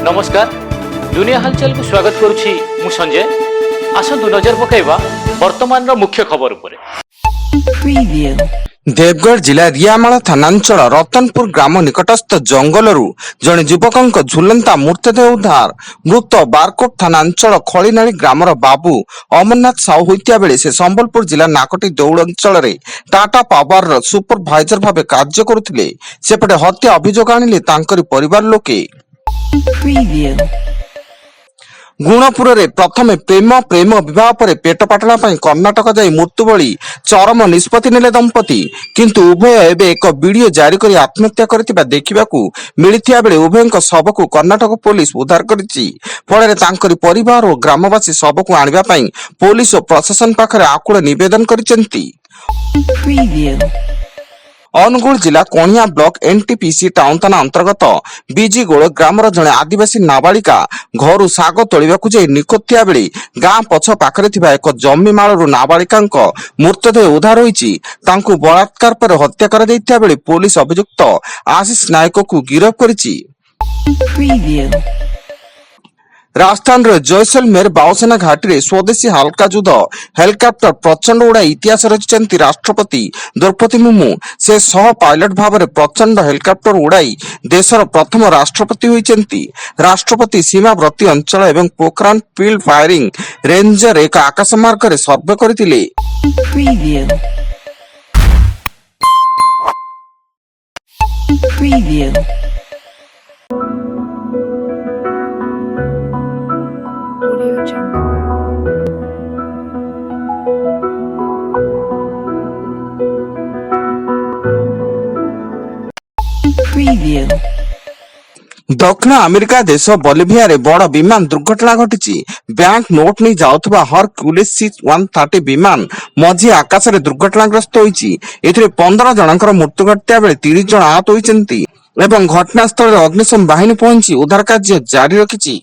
नमस्कार दुनिया हलचल को स्वागत करुछि मु संजय। आसंतु नजर पकाइबा वर्तमान मुख्य खबर उपरे। देवगढ़ जिला रियामाल थानांचल रतनपुर ग्राम निकटस्थ जंगलरू जड़े युवक झुलंता मृतदेह उद्धार। मृत बारकोट थानांचल खलीनाली ग्रामर बाबू अमरनाथ साहू होइतिया बेले से संबलपुर जिला नाकटी दौड़ अंचल टाटा पावर सुपरभाइजर भाव कार्य करुथिले। सेपटे हत्या अभियोग आनिले तांकरी परिवार लोके। गुणपुर रे प्रथमे प्रेम विवाह पर पेट पाटला कर्णाटक जाई मृत्यु बळी चरम निष्पत्ति नेले दंपति, किंतु उभय एबे एक वीडियो जारी करी आत्महत्या करथिबा देखिबाकू मिलिथिया बेले उभयଙ୍କ शवकू कर्णाटक पुलिस उद्धार करिछि। फଳରେ तांकरी परिवार और ग्रामवासी शवकू आनिबा पई पुलिस और प्रशासन पाखरे आकुल निवेदन करिसेंती। अनुगुल जिला कोणिया ब्लॉक एनटीपीसी टाउन थाना अंतर्गत बीजीगोल ग्रामर जड़े आदिवासी नाबालिका घर साग तोलिबाकू जाई निखोज बेले गां पछ पाखरे थिबा एक जमी मालरू नाबालिका मृतदेह उद्धार होईछि। तांकू बलात्कार पर हत्या करा दैथिया बेले पुलिस अभियुक्त आशीष नायक को गिरफ्त करिछि। राजस्थान जैसलमेर वायुसेना घाटी में स्वदेशी हल्का युद्ध हेलिकॉप्टर प्रचंड उड़ा इतिहास रचिंट राष्ट्रपति द्रौपदी मुर्मू। से सह पायलट भाव में प्रचंड हेलिकॉप्टर उड़ाई देशर प्रथम राष्ट्रपति होइचंती। राष्ट्रपति सीमावर्ती अंचल एवं पोखरान फील्ड फायरिंग रेंजर एक आकाशमार्ग में सर्वे करथिले। दक्षिण अमेरिका देश बोलिविया रे बड़ विमान दुर्घटना घटी। बैंक नोट नहीं जाउथबा हरक्यूलिस C-130 विमान मझी आकाश रे दुर्घटनाग्रस्त होईछि। एथिरे 15 जनकर मृत्यु घटिया बेले 30 जन आहत होईचंती एवं घटनास्थल रे अग्निशम बाहिनी पहुंची उद्धार कार्य जारी रखिछि।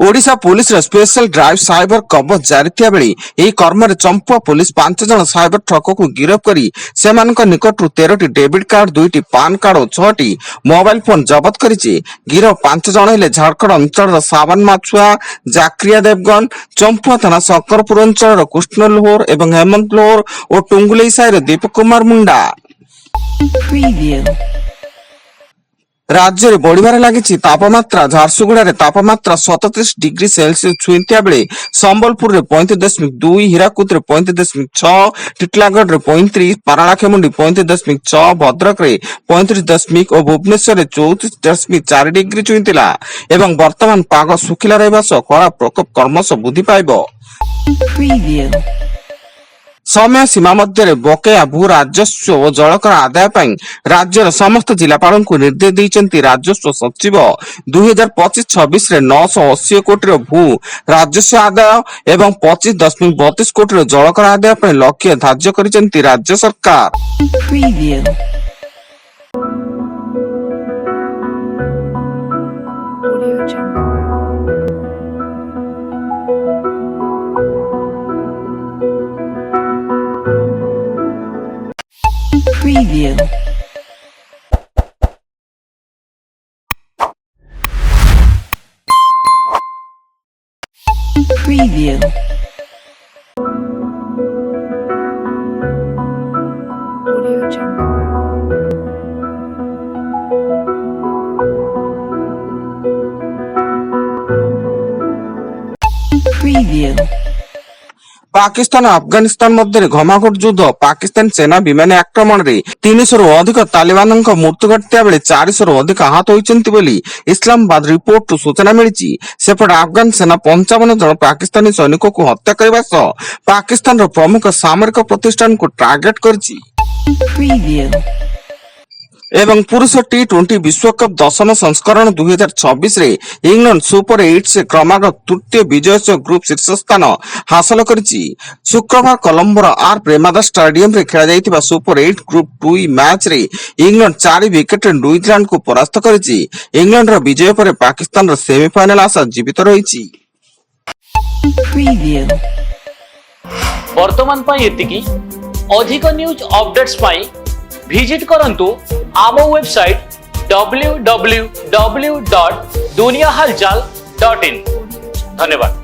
ओडिशा पुलिस रे स्पेशल ड्राइव साइबर कवच जारी थिया बेले एही कर्म रे चंपुआ पुलिस 5 जन साइबर ठक को गिरफ्त करी सेमानक निकटरू 13टी डेबिट कार्ड 2टी पान कार्ड और 6टी मोबाइल फोन जब्त करिछि। गिरफ 5 जन हेले झारखंड अंचल सावन माछुआ, जाक्रिया देवगन, चंपुआ थाना सकरपुर अंचल कृष्ण लोहर एवं हेमंत लोहर और टुंगुलेई साइर दीपक कुमार मुंडा। राज्य में बढ़िबार लागिछि तापमात्रा। झारसुगुड़ा रे तापमात्रा 37 डिग्री सेल्सियस छुइंतिया बेले संबलपुर रे 35.2, हीराकुद रे 35.6, टिटलागढ़ रे 35, पारालाखेमुंडी 35.6, भद्रक रे 35 और भुवनेश्वर रे 34.4 डिग्री छुइंतिला एवं वर्तमान पाग सुखिला रहबा सह खरा प्रकोप क्रमश वृद्धि पाइबो। समय सीमा मध्य बकेया भू राजस्व और जलकर आदाय पर राज्यर समस्त जिलापाल को निर्देश देइचंती राजस्व सचिव। 2025-26 रे 980 कोटी भू राजस्व आदाय एवं 25.32 कोटी जलकर आदाय पर लक्ष्य धार्य करिसंती राज्य सरकार। पाकिस्तान और अफगानिस्तान मध्य घमाघोट युद्ध पाकिस्तान सेना विमान आक्रमण रे 300 रु अधिक तालिबान मृत्यु घटिया बेले 400 रु अधिक आहत होइचंती बोली इस्लामाबाद रिपोर्ट सूचना मिली। सेपटे अफगान सेना 55 जन पाकिस्तानी सैनिकों को हत्या करने सह पाकिस्तान रो प्रमुख सामरिक प्रतिष्ठान को टार्गेट करछि। एवं पुरुष T20 विश्वकप 10म संस्करण 2026 रे इंग्लैंड सुपर 8 से क्रमागत तृतीय विजय सह ग्रुप शीर्ष स्थान हासिल करिछि। शुक्रवार कोलंबोर आर प्रेमादा स्टेडियम रे खेला जाइतिबा सुपर 8 ग्रुप 2 मैच रे इंग्लैंड 4 विकेट न्यूजीलैंड को परास्त करिछि। इंग्लैंड रो विजय पर पाकिस्तान रो सेमीफाइनल आशा जीवित रहिछि। वर्तमान पाई एतिकी अधिक न्यूज अपडेट्स पाई विजिट करंतु आम वेबसाइट www.duniyahalchal.in। ধন্যবাদ।